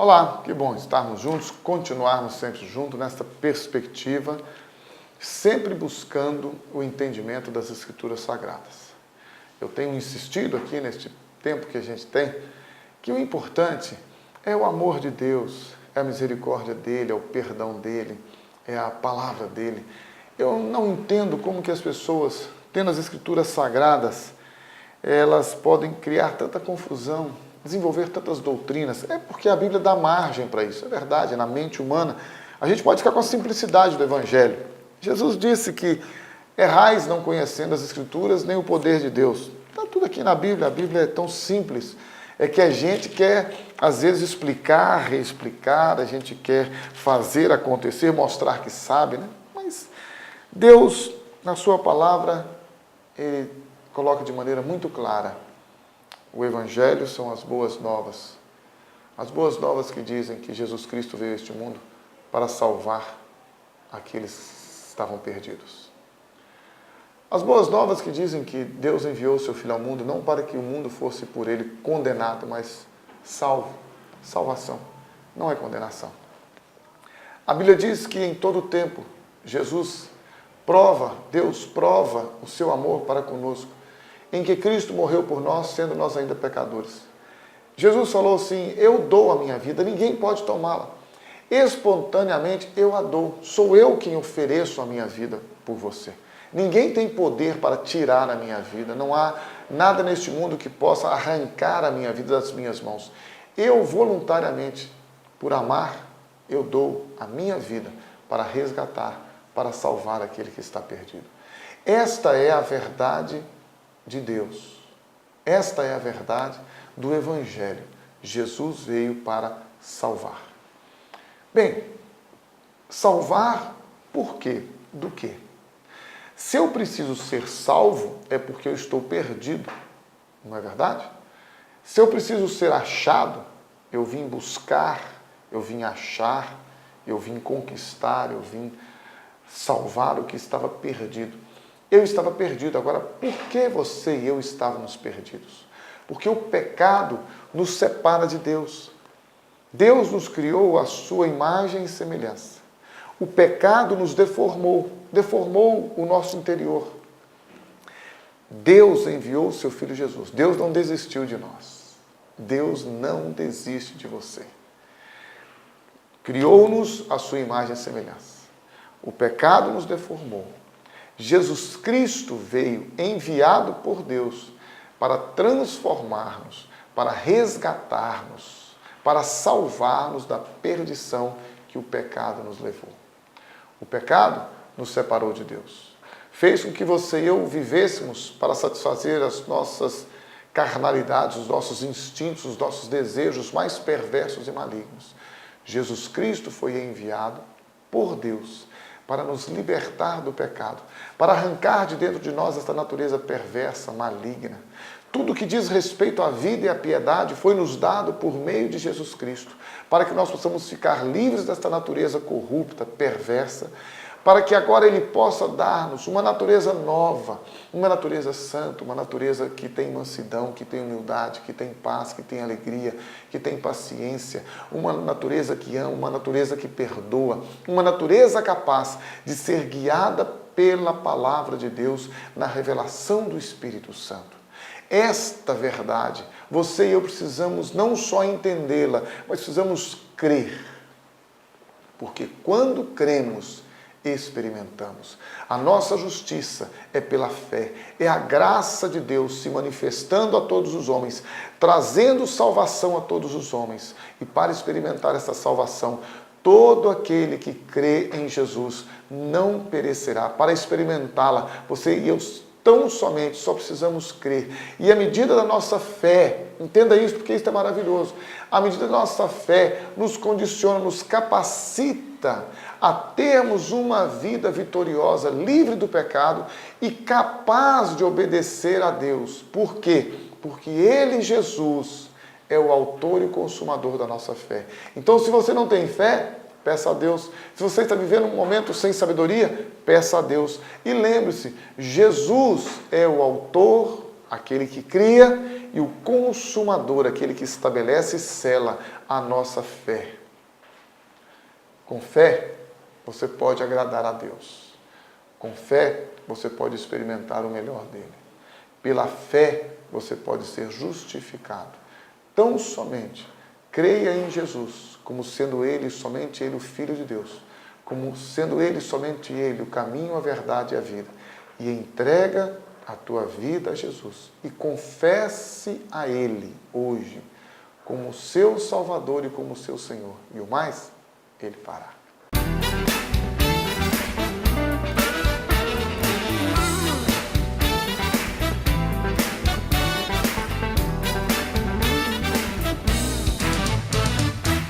Olá, que bom estarmos juntos, continuarmos sempre juntos nesta perspectiva, sempre buscando o entendimento das Escrituras Sagradas. Eu tenho insistido aqui neste tempo que a gente tem, que o importante é o amor de Deus, é a misericórdia dEle, é o perdão dEle, é a palavra dEle. Eu não entendo como que as pessoas, tendo as Escrituras Sagradas, elas podem criar tanta confusão, desenvolver tantas doutrinas. É porque a Bíblia dá margem para isso. É verdade, na mente humana. A gente pode ficar com a simplicidade do Evangelho. Jesus disse que errais não conhecendo as Escrituras nem o poder de Deus. Está tudo aqui na Bíblia. A Bíblia é tão simples. É que a gente quer, às vezes, explicar, reexplicar, a gente quer fazer acontecer, mostrar que sabe, né? Mas Deus, na sua palavra, Ele coloca de maneira muito clara: o Evangelho são as boas novas. As boas novas que dizem que Jesus Cristo veio a este mundo para salvar aqueles que estavam perdidos. As boas novas que dizem que Deus enviou o seu Filho ao mundo não para que o mundo fosse por ele condenado, mas salvo. Salvação, não é condenação. A Bíblia diz que em todo o tempo Jesus prova, Deus prova o seu amor para conosco, em que Cristo morreu por nós, sendo nós ainda pecadores. Jesus falou assim: eu dou a minha vida, ninguém pode tomá-la. Espontaneamente eu a dou. Sou eu quem ofereço a minha vida por você. Ninguém tem poder para tirar a minha vida. Não há nada neste mundo que possa arrancar a minha vida das minhas mãos. Eu voluntariamente, por amar, eu dou a minha vida para resgatar, para salvar aquele que está perdido. Esta é a verdade de Deus. Esta é a verdade do Evangelho. Jesus veio para salvar. Bem, salvar por quê? Do quê? Se eu preciso ser salvo, é porque eu estou perdido, não é verdade? Se eu preciso ser achado, eu vim buscar, eu vim achar, eu vim conquistar, eu vim salvar o que estava perdido. Eu estava perdido. Agora, por que você e eu estávamos perdidos? Porque o pecado nos separa de Deus. Deus nos criou à sua imagem e semelhança. O pecado nos deformou o nosso interior. Deus enviou o seu Filho Jesus. Deus não desistiu de nós. Deus não desiste de você. Criou-nos à sua imagem e semelhança. O pecado nos deformou. Jesus Cristo veio enviado por Deus para transformar-nos, para resgatar-nos, para salvar-nos da perdição que o pecado nos levou. O pecado nos separou de Deus. Fez com que você e eu vivêssemos para satisfazer as nossas carnalidades, os nossos instintos, os nossos desejos mais perversos e malignos. Jesus Cristo foi enviado por Deus para nos libertar do pecado, para arrancar de dentro de nós esta natureza perversa, maligna. Tudo que diz respeito à vida e à piedade foi nos dado por meio de Jesus Cristo, para que nós possamos ficar livres desta natureza corrupta, perversa, para que agora Ele possa dar-nos uma natureza nova, uma natureza santa, uma natureza que tem mansidão, que tem humildade, que tem paz, que tem alegria, que tem paciência, uma natureza que ama, uma natureza que perdoa, uma natureza capaz de ser guiada pela palavra de Deus na revelação do Espírito Santo. Esta verdade, você e eu precisamos não só entendê-la, mas precisamos crer. Porque quando cremos, experimentamos. A nossa justiça é pela fé, é a graça de Deus se manifestando a todos os homens, trazendo salvação a todos os homens. E para experimentar essa salvação, todo aquele que crê em Jesus não perecerá. Para experimentá-la, você e eu tão somente só precisamos crer. E à medida da nossa fé, entenda isso porque isso é maravilhoso, à medida da nossa fé nos condiciona, nos capacita a termos uma vida vitoriosa, livre do pecado e capaz de obedecer a Deus. Por quê? Porque Ele, Jesus, é o autor e consumador da nossa fé. Então, se você não tem fé, peça a Deus. Se você está vivendo um momento sem sabedoria, peça a Deus. E lembre-se, Jesus é o autor aquele que cria e o consumador, aquele que estabelece e sela a nossa fé. Com fé, você pode agradar a Deus. Com fé, você pode experimentar o melhor dele. Pela fé, você pode ser justificado. Tão somente creia em Jesus, como sendo Ele, somente Ele, o Filho de Deus, como sendo Ele, somente Ele, o caminho, a verdade e a vida. E entrega a tua vida a Jesus. E confesse a Ele hoje como seu Salvador e como seu Senhor. E o mais, Ele fará.